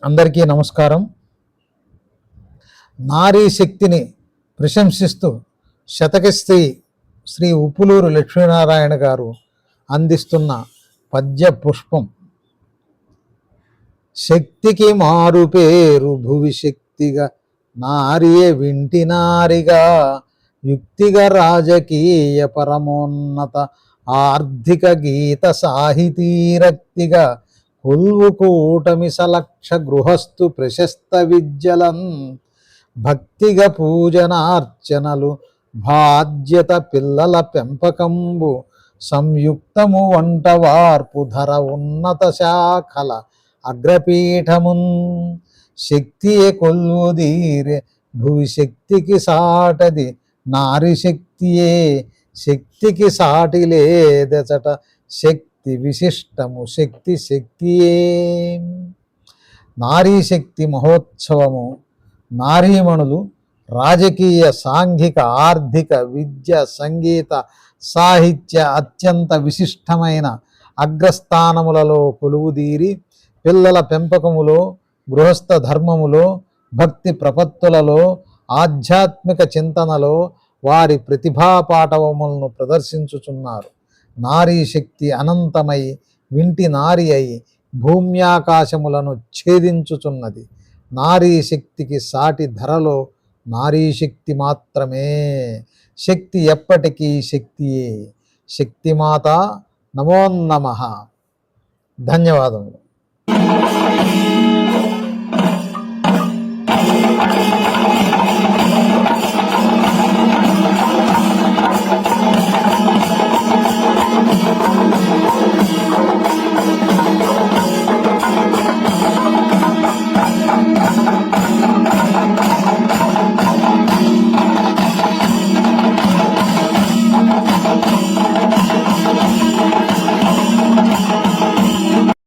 అందరికీ నమస్కారం. నారీ శక్తిని ప్రశంసిస్తూ శతకశ్రీ శ్రీ ఉప్పులూరు లక్ష్మీనారాయణ గారు అందిస్తున్న పద్య పుష్పం. శక్తికి మారు పేరు భువి శక్తిగా, నారియే వింటి నారిగా, యుక్తిగా రాజకీయ పరమోన్నత ఆర్థిక గీత సాహితీరక్తిగా, కొల్వు కూటమి సలక్ష గృహస్థు ప్రశస్త విద్యలన్, భక్తిగా పూజనార్చనలు బాధ్యత పిల్లల పెంపకంబు, సంయుక్తము వంట వార్పు ధర ఉన్నత శాఖల అగ్రపీఠమున్, శక్తియే కొల్వుదీరే భువి శక్తికి సాటది నారి శక్తియే, శక్తికి సాటి లేదెచట శక్తి విశిష్టము శక్తి శక్తియే. నారీ శక్తి మహోత్సవము నారీమణులు రాజకీయ, సాంఘిక, ఆర్థిక, విద్య, సంగీత, సాహిత్య అత్యంత విశిష్టమైన అగ్రస్థానములలో కొలువుదీరి, పిల్లల పెంపకములో, గృహస్థ ధర్మములో, భక్తి ప్రపత్తులలో, ఆధ్యాత్మిక చింతనలో వారి ప్రతిభా పాటవములను ప్రదర్శించుచున్నారు. నారీ శక్తి అనంతమై వింటి నారి అయి భూమ్యాకాశములను ఛేదించుచున్నది. నారీ శక్తికి సాటి ధరలో నారీ శక్తి మాత్రమే. శక్తి ఎప్పటికీ శక్తియే. శక్తిమాత నమో నమః. ధన్యవాదములు.